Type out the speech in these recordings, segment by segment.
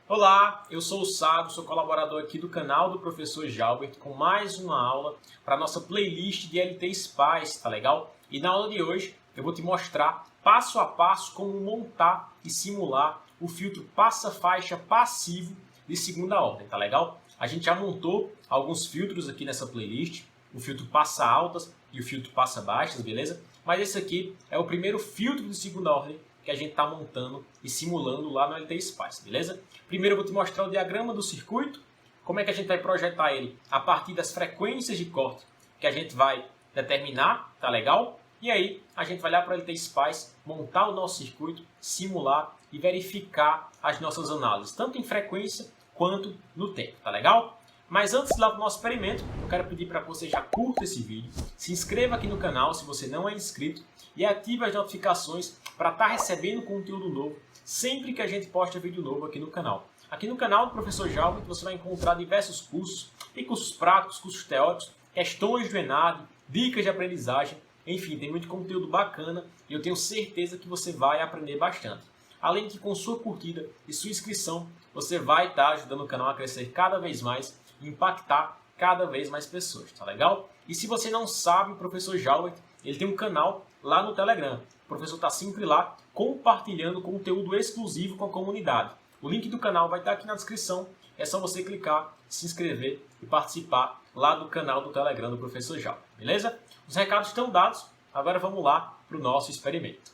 Olá, eu sou o Sado, sou colaborador aqui do canal do Professor Jalbert com mais uma aula para a nossa playlist de LT Spice, tá legal? E na aula de hoje eu vou te mostrar passo a passo como montar e simular o filtro passa-faixa passivo de segunda ordem, tá legal? A gente já montou alguns filtros aqui nessa playlist, o filtro passa-altas e o filtro passa-baixas, beleza? Mas esse aqui é o primeiro filtro de segunda ordem que a gente está montando e simulando lá no LT Spice, beleza? Primeiro eu vou te mostrar o diagrama do circuito, como é que a gente vai projetar ele a partir das frequências de corte que a gente vai determinar, tá legal? E aí a gente vai lá para o LT Spice, montar o nosso circuito, simular e verificar as nossas análises, tanto em frequência quanto no tempo, tá legal? Mas antes de ir lá para o nosso experimento, eu quero pedir para que você já curta esse vídeo, se inscreva aqui no canal se você não é inscrito e ative as notificações para estar recebendo conteúdo novo sempre que a gente posta vídeo novo aqui no canal. Aqui no canal do Professor Jalbert você vai encontrar diversos cursos, tem cursos práticos, cursos teóricos, questões do ENAD, dicas de aprendizagem, enfim, tem muito conteúdo bacana e eu tenho certeza que você vai aprender bastante. Além de que com sua curtida e sua inscrição, você vai estar ajudando o canal a crescer cada vez mais e impactar cada vez mais pessoas, tá legal? E se você não sabe, o Professor Jalbert, ele tem um canal lá no Telegram. O professor está sempre lá compartilhando conteúdo exclusivo com a comunidade. O link do canal vai estar aqui na descrição. É só você clicar, se inscrever e participar lá do canal do Telegram do Professor Jalbert, beleza? Os recados estão dados, agora vamos lá para o nosso experimento.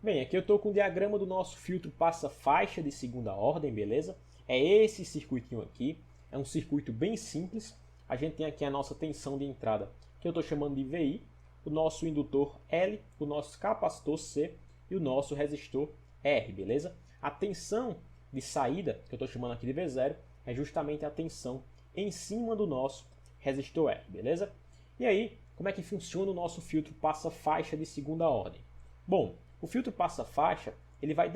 Bem, aqui eu estou com o diagrama do nosso filtro passa-faixa de segunda ordem, beleza? É esse circuitinho aqui, é um circuito bem simples. A gente tem aqui a nossa tensão de entrada, que eu estou chamando de VI, o nosso indutor L, o nosso capacitor C e o nosso resistor R, beleza? A tensão de saída, que eu estou chamando aqui de V0, é justamente a tensão em cima do nosso resistor R, beleza? E aí, como é que funciona o nosso filtro passa-faixa de segunda ordem? Bom, o filtro passa-faixa, ele vai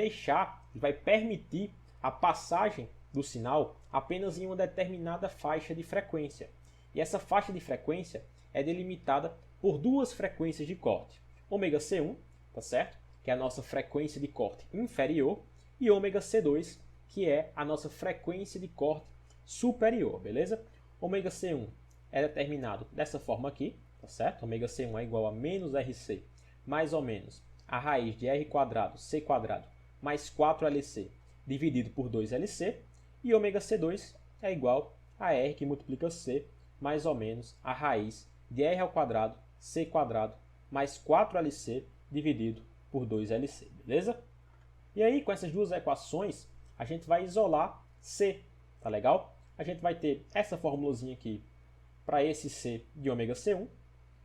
permitir a passagem do sinal apenas em uma determinada faixa de frequência. E essa faixa de frequência é delimitada por duas frequências de corte. Ômega C1, tá certo? Que é a nossa frequência de corte inferior, e ômega C2, que é a nossa frequência de corte superior, beleza? Ômega C1 é determinado dessa forma aqui, tá certo? Ômega C1 é igual a menos RC, mais ou menos a raiz de R quadrado, C quadrado, mais 4LC, dividido por 2LC, e ômega C2 é igual a R que multiplica C, mais ou menos a raiz de R ao quadrado, C quadrado, mais 4LC, dividido por 2LC, beleza? E aí, com essas duas equações, a gente vai isolar C, tá legal? A gente vai ter essa formulazinha aqui para esse C de ômega C1,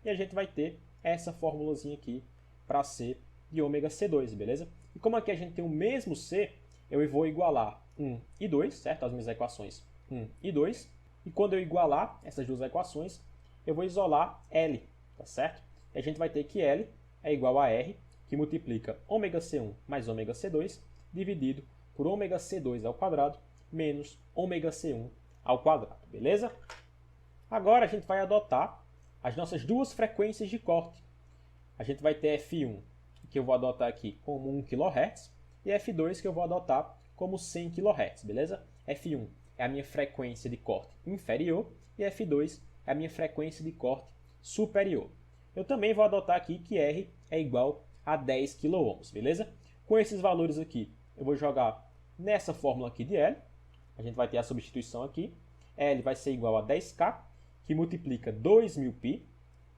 e a gente vai ter essa formulazinha aqui para C de ômega C2, beleza? E como aqui a gente tem o mesmo C, eu vou igualar 1 e 2, certo? As minhas equações 1 e 2. E quando eu igualar essas duas equações, eu vou isolar L, tá certo? E a gente vai ter que L é igual a R, que multiplica ômega C1 mais ômega C2, dividido por ômega C2 ao quadrado, menos ômega C1 ao quadrado, beleza? Agora a gente vai adotar as nossas duas frequências de corte. A gente vai ter F1, que eu vou adotar aqui como 1 kHz, e F2, que eu vou adotar como 100 kHz, beleza? F1 é a minha frequência de corte inferior e F2 é a minha frequência de corte superior. Eu também vou adotar aqui que R é igual a 10 kΩ, beleza? Com esses valores aqui, eu vou jogar nessa fórmula aqui de L. A gente vai ter a substituição aqui. L vai ser igual a 10K, que multiplica 2.000π,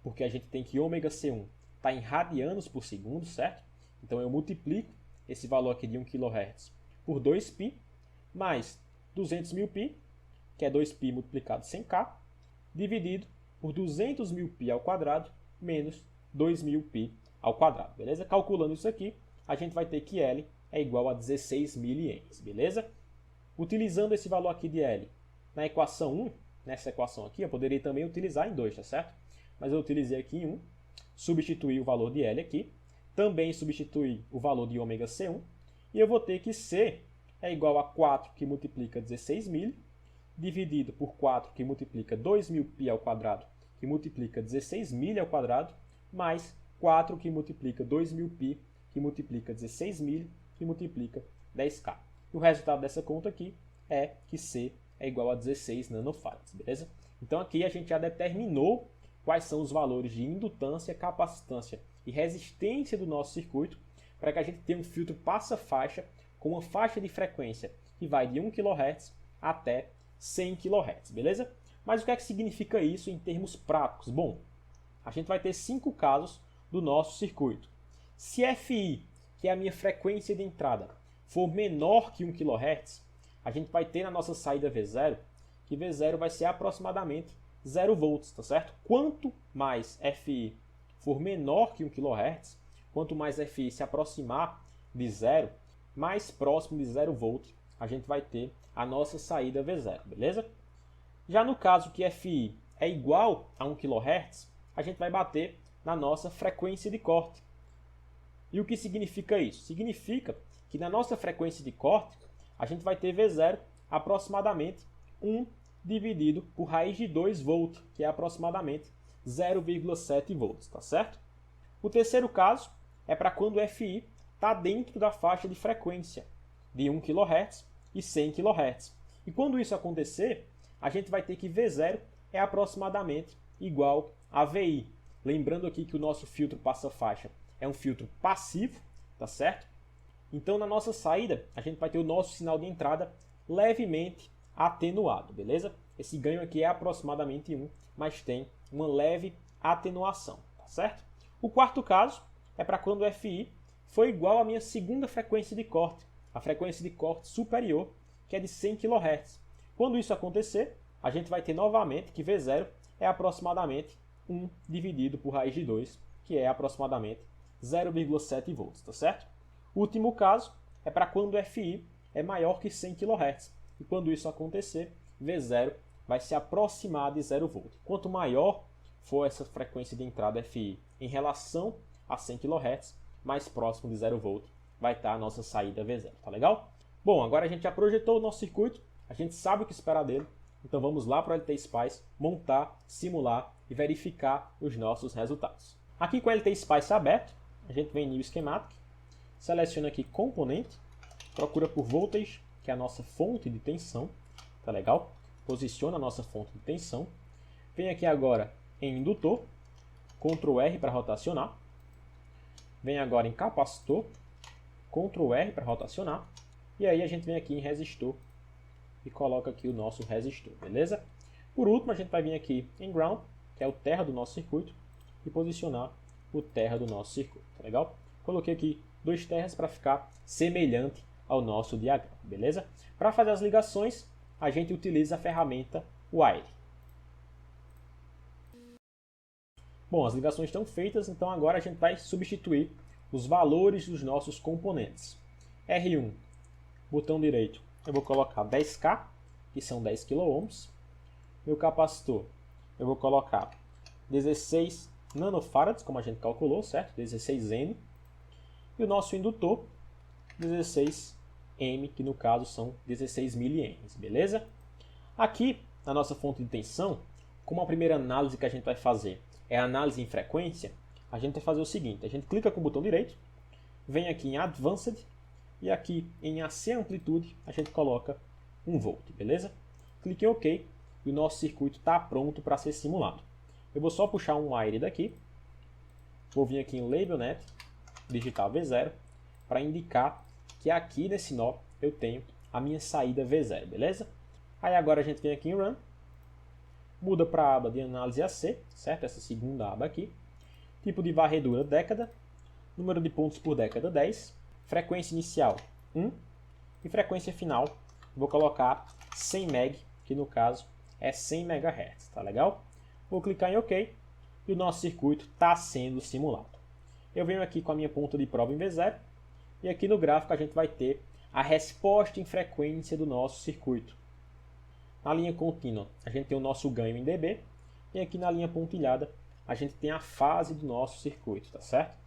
porque a gente tem que ômega C1 está em radianos por segundo, certo? Então eu multiplico esse valor aqui de 1 kHz por 2π, mais 200.000π, que é 2π multiplicado 100K, dividido por 200.000π ao quadrado, menos 2.000π ao quadrado, beleza? Calculando isso aqui, a gente vai ter que L é igual a 16 milienes, beleza? Utilizando esse valor aqui de L na equação 1, nessa equação aqui, eu poderia também utilizar em 2, tá certo? Mas eu utilizei aqui em 1, substituir o valor de L aqui, também substituir o valor de ômega C1, e eu vou ter que C é igual a 4 que multiplica 16 mil, dividido por 4 que multiplica 2.000π ao quadrado, que multiplica 16 mil ao quadrado, mais 4 que multiplica 2.000π, que multiplica 16 mil, que multiplica 10K. E o resultado dessa conta aqui é que C é igual a 16 nanofarads, beleza? Então aqui a gente já determinou quais são os valores de indutância, capacitância e resistência do nosso circuito para que a gente tenha um filtro passa-faixa com uma faixa de frequência que vai de 1 kHz até 100 kHz, beleza? Mas o que é que significa isso em termos práticos? Bom, a gente vai ter 5 casos do nosso circuito. Se Fi, que é a minha frequência de entrada, for menor que 1 kHz, a gente vai ter na nossa saída V0, que V0 vai ser aproximadamente 0 volts, tá certo? Quanto mais Fi for menor que 1 kHz, quanto mais Fi se aproximar de 0, mais próximo de 0 volts a gente vai ter a nossa saída V0, beleza? Já no caso que Fi é igual a 1 kHz, a gente vai bater na nossa frequência de corte. E o que significa isso? Significa que na nossa frequência de corte, a gente vai ter V0 aproximadamente 1 dividido por raiz de 2 volt, que é aproximadamente 0,7 volts, tá certo? O terceiro caso é para quando o Fi está dentro da faixa de frequência de 1 kHz e 100 kHz. E quando isso acontecer, a gente vai ter que V0 é aproximadamente igual a Vi. Lembrando aqui que o nosso filtro passa-faixa é um filtro passivo, tá certo? Então, na nossa saída, a gente vai ter o nosso sinal de entrada levemente atenuado, beleza? Esse ganho aqui é aproximadamente 1, mas tem uma leve atenuação, tá certo? O quarto caso é para quando o Fi for igual à minha segunda frequência de corte, a frequência de corte superior, que é de 100 kHz. Quando isso acontecer, a gente vai ter novamente que V0 é aproximadamente 1 dividido por raiz de 2, que é aproximadamente 0,7 volts, tá certo? O último caso é para quando o Fi é maior que 100 kHz. E quando isso acontecer, V0 vai se aproximar de 0 volt. Quanto maior for essa frequência de entrada Fi em relação a 100 kHz, mais próximo de 0 volt vai estar a nossa saída V0, tá legal? Bom, agora a gente já projetou o nosso circuito, a gente sabe o que esperar dele, então vamos lá para o LT Spice, montar, simular e verificar os nossos resultados. Aqui com o LT Spice aberto, a gente vem em New Schematic, seleciona aqui componente, procura por voltage, que é a nossa fonte de tensão, tá legal? Posiciona a nossa fonte de tensão. Vem aqui agora em indutor, Ctrl R para rotacionar. Vem agora em capacitor, Ctrl R para rotacionar. E aí a gente vem aqui em resistor e coloca aqui o nosso resistor, beleza? Por último, a gente vai vir aqui em ground, que é o terra do nosso circuito, e posicionar o terra do nosso circuito, tá legal? Coloquei aqui 2 terras para ficar semelhante ao nosso diagrama, beleza? Para fazer as ligações, a gente utiliza a ferramenta Wire. Bom, as ligações estão feitas, então agora a gente vai substituir os valores dos nossos componentes. R1, botão direito, eu vou colocar 10K, que são 10 kΩ. Meu capacitor, eu vou colocar 16 nanofarads, como a gente calculou, certo? 16N. E o nosso indutor, 16M, que no caso são 16 milienes, beleza? Aqui, na nossa fonte de tensão, como a primeira análise que a gente vai fazer é a análise em frequência, a gente vai fazer o seguinte, a gente clica com o botão direito, vem aqui em Advanced, e aqui em AC Amplitude, a gente coloca 1 volt, beleza? Clique em OK, e o nosso circuito está pronto para ser simulado. Eu vou só puxar um wire daqui, vou vir aqui em LabelNet, digitar V0, para indicar que aqui nesse nó eu tenho a minha saída V0, beleza? Aí agora a gente vem aqui em Run, muda para a aba de análise AC, certo? Essa segunda aba aqui. Tipo de varredura década, número de pontos por década 10, frequência inicial 1 e frequência final vou colocar 100 MHz, que no caso é 100 MHz, tá legal? Vou clicar em OK e o nosso circuito está sendo simulado. Eu venho aqui com a minha ponta de prova em V0 e aqui no gráfico a gente vai ter a resposta em frequência do nosso circuito. Na linha contínua a gente tem o nosso ganho em dB e aqui na linha pontilhada a gente tem a fase do nosso circuito, tá certo?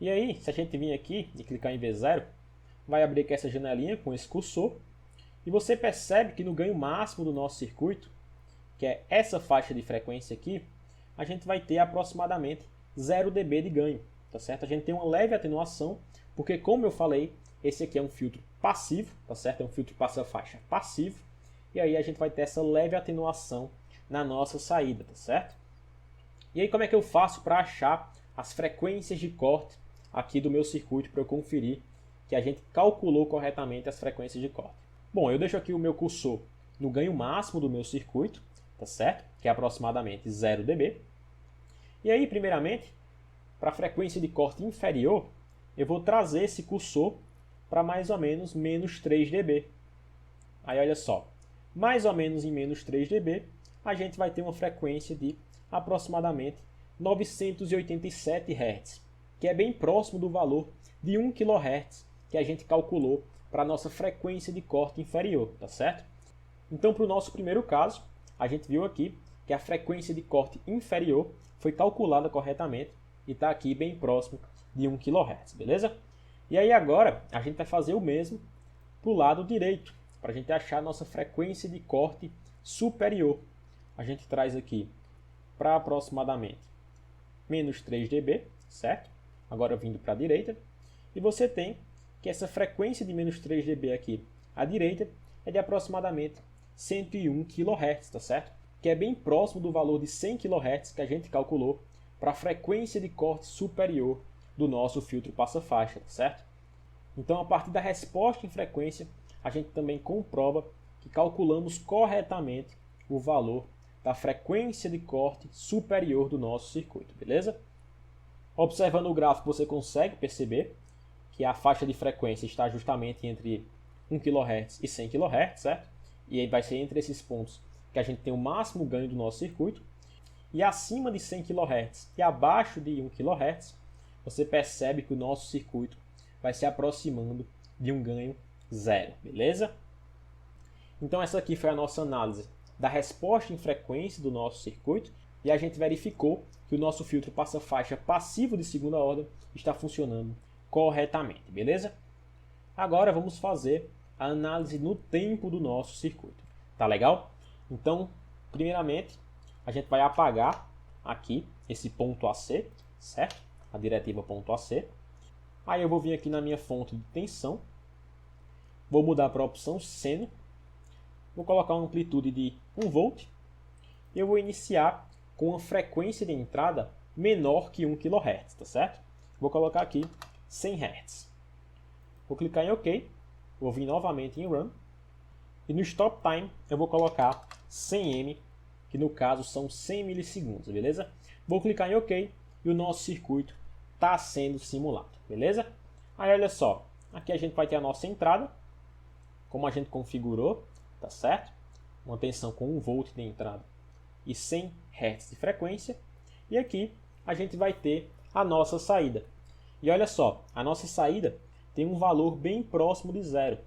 E aí, se a gente vir aqui e clicar em V0, vai abrir aqui essa janelinha com esse cursor e você percebe que no ganho máximo do nosso circuito, que é essa faixa de frequência aqui, a gente vai ter aproximadamente 0 dB de ganho, tá certo? A gente tem uma leve atenuação, porque como eu falei, esse aqui é um filtro passivo, tá certo? É um filtro passa-faixa passivo. E aí a gente vai ter essa leve atenuação na nossa saída, tá certo? E aí como é que eu faço para achar as frequências de corte aqui do meu circuito para eu conferir que a gente calculou corretamente as frequências de corte? Bom, eu deixo aqui o meu cursor no ganho máximo do meu circuito, tá certo? Que é aproximadamente 0 dB. E aí, primeiramente, para a frequência de corte inferior, eu vou trazer esse cursor para mais ou menos menos 3 dB. Aí olha só, mais ou menos em menos 3 dB, a gente vai ter uma frequência de aproximadamente 987 Hz, que é bem próximo do valor de 1 kHz que a gente calculou para a nossa frequência de corte inferior, tá certo? Então, para o nosso primeiro caso, a gente viu aqui que a frequência de corte inferior foi calculada corretamente e está aqui bem próximo de 1 kHz, beleza? E aí agora a gente vai fazer o mesmo para o lado direito, para a gente achar a nossa frequência de corte superior. A gente traz aqui para aproximadamente menos 3 dB, certo? Agora vindo para a direita. E você tem que essa frequência de menos 3 dB aqui à direita é de aproximadamente 101 kHz, tá certo? Que é bem próximo do valor de 100 kHz que a gente calculou para a frequência de corte superior do nosso filtro passa-faixa, tá certo? Então, a partir da resposta em frequência, a gente também comprova que calculamos corretamente o valor da frequência de corte superior do nosso circuito, beleza? Observando o gráfico, você consegue perceber que a faixa de frequência está justamente entre 1 kHz e 100 kHz, certo? E aí vai ser entre esses pontos que a gente tem o máximo ganho do nosso circuito. E acima de 100 kHz e abaixo de 1 kHz, você percebe que o nosso circuito vai se aproximando de um ganho zero, beleza? Então essa aqui foi a nossa análise da resposta em frequência do nosso circuito e a gente verificou que o nosso filtro passa-faixa passivo de segunda ordem está funcionando corretamente, beleza? Agora vamos fazer a análise no tempo do nosso circuito, tá legal? Então, primeiramente, a gente vai apagar aqui esse ponto AC, certo? A diretiva ponto AC. Aí eu vou vir aqui na minha fonte de tensão, vou mudar para a opção seno, vou colocar uma amplitude de 1 volt e eu vou iniciar com uma frequência de entrada menor que 1 kHz, tá certo? Vou colocar aqui 100 Hz. Vou clicar em OK, vou vir novamente em Run e no Stop Time eu vou colocar 100M, que no caso são 100 milissegundos, beleza? Vou clicar em OK e o nosso circuito está sendo simulado, beleza? Aí olha só, aqui a gente vai ter a nossa entrada, como a gente configurou, tá certo? Uma tensão com 1 volt de entrada e 100 Hz de frequência. E aqui a gente vai ter a nossa saída. E olha só, a nossa saída tem um valor bem próximo de zero.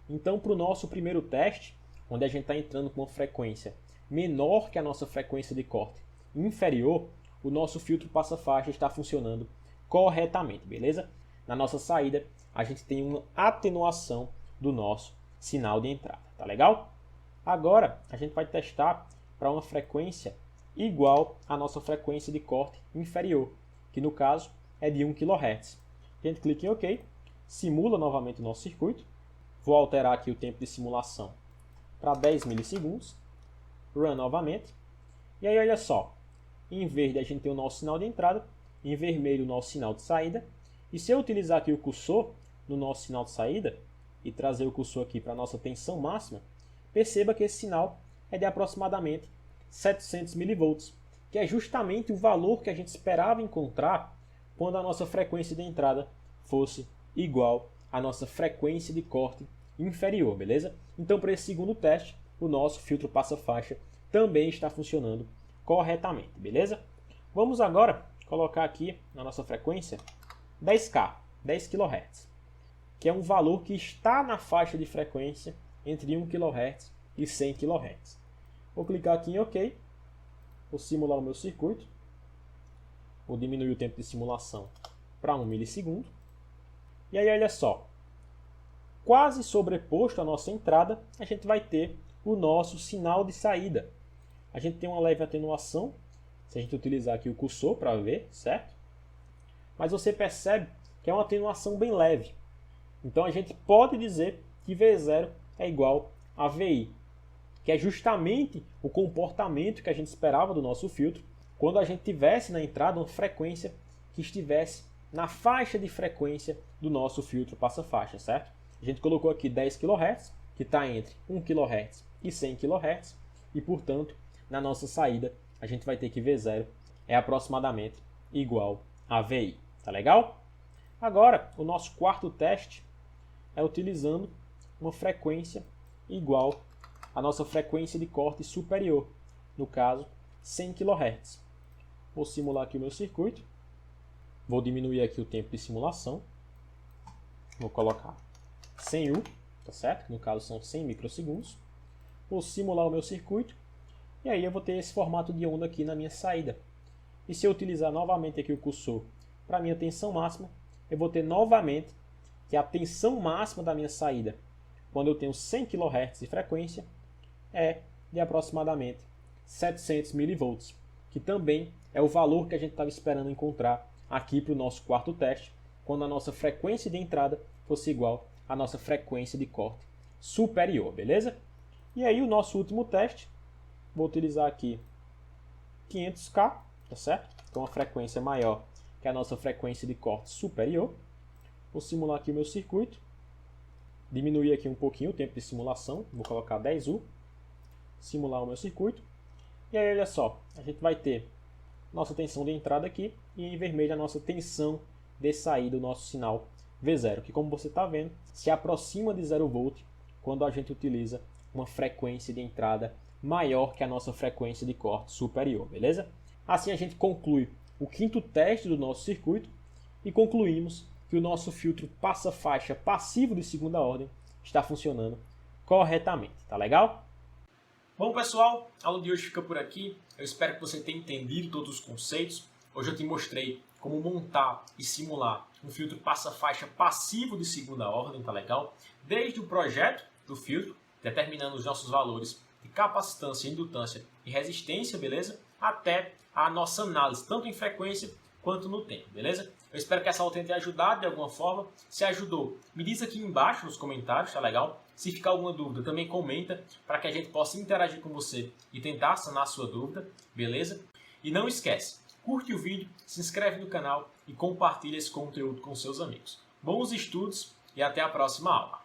Então, para o nosso primeiro teste, onde a gente está entrando com uma frequência menor que a nossa frequência de corte inferior, o nosso filtro passa-faixa está funcionando corretamente, beleza? Na nossa saída, a gente tem uma atenuação do nosso sinal de entrada, tá legal? Agora, a gente vai testar para uma frequência igual à nossa frequência de corte inferior, que no caso é de 1 kHz. A gente clica em OK, simula novamente o nosso circuito, vou alterar aqui o tempo de simulação para 10 milissegundos, Run novamente, e aí olha só, em verde a gente tem o nosso sinal de entrada, em vermelho o nosso sinal de saída, e se eu utilizar aqui o cursor no nosso sinal de saída e trazer o cursor aqui para a nossa tensão máxima, perceba que esse sinal é de aproximadamente 700 mV, que é justamente o valor que a gente esperava encontrar quando a nossa frequência de entrada fosse igual à nossa frequência de corte inferior, beleza? Então, para esse segundo teste, o nosso filtro passa-faixa também está funcionando corretamente, beleza? Vamos agora colocar aqui na nossa frequência 10K, 10 kHz, que é um valor que está na faixa de frequência entre 1 kHz e 100 kHz. Vou clicar aqui em OK, vou simular o meu circuito, vou diminuir o tempo de simulação para 1 milissegundo, e aí olha só, quase sobreposto à nossa entrada, a gente vai ter o nosso sinal de saída. A gente tem uma leve atenuação, se a gente utilizar aqui o cursor para ver, certo? Mas você percebe que é uma atenuação bem leve. Então a gente pode dizer que V0 é igual a VI, que é justamente o comportamento que a gente esperava do nosso filtro quando a gente tivesse na entrada uma frequência que estivesse na faixa de frequência do nosso filtro passa-faixa, certo? A gente colocou aqui 10 kHz, que está entre 1 kHz e 100 kHz, e portanto, na nossa saída, a gente vai ter que V0 é aproximadamente igual a VI, tá legal? Agora, o nosso quarto teste é utilizando uma frequência igual à nossa frequência de corte superior, no caso, 100 kHz. Vou simular aqui o meu circuito, vou diminuir aqui o tempo de simulação, vou colocar 100U, tá certo? No caso são 100 microsegundos. Vou simular o meu circuito e aí eu vou ter esse formato de onda aqui na minha saída. E se eu utilizar novamente aqui o cursor para a minha tensão máxima, eu vou ter novamente que a tensão máxima da minha saída, quando eu tenho 100 kHz de frequência, é de aproximadamente 700 mV, que também é o valor que a gente estava esperando encontrar aqui para o nosso quarto teste, quando a nossa frequência de entrada fosse igual à nossa frequência de corte superior, beleza? E aí o nosso último teste, vou utilizar aqui 500K, tá certo? Então uma frequência maior que a nossa frequência de corte superior. Vou simular aqui o meu circuito, diminuir aqui um pouquinho o tempo de simulação, vou colocar 10U, simular o meu circuito. E aí olha só, a gente vai ter nossa tensão de entrada aqui e em vermelho a nossa tensão de saída do nosso sinal V0, que como você está vendo, se aproxima de 0 volt quando a gente utiliza uma frequência de entrada maior que a nossa frequência de corte superior, beleza? Assim a gente conclui o quinto teste do nosso circuito e concluímos que o nosso filtro passa-faixa passivo de segunda ordem está funcionando corretamente, tá legal? Bom pessoal, a aula de hoje fica por aqui. Eu espero que você tenha entendido todos os conceitos. Hoje eu te mostrei como montar e simular um filtro passa-faixa passivo de segunda ordem, tá legal? Desde o projeto do filtro, determinando os nossos valores de capacitância, indutância e resistência, beleza? Até a nossa análise, tanto em frequência quanto no tempo, beleza? Eu espero que essa aula tenha te ajudado de alguma forma. Se ajudou, me diz aqui embaixo nos comentários, tá legal? Se ficar alguma dúvida, também comenta para que a gente possa interagir com você e tentar sanar a sua dúvida, beleza? E não esquece, curte o vídeo, se inscreve no canal e compartilha esse conteúdo com seus amigos. Bons estudos e até a próxima aula!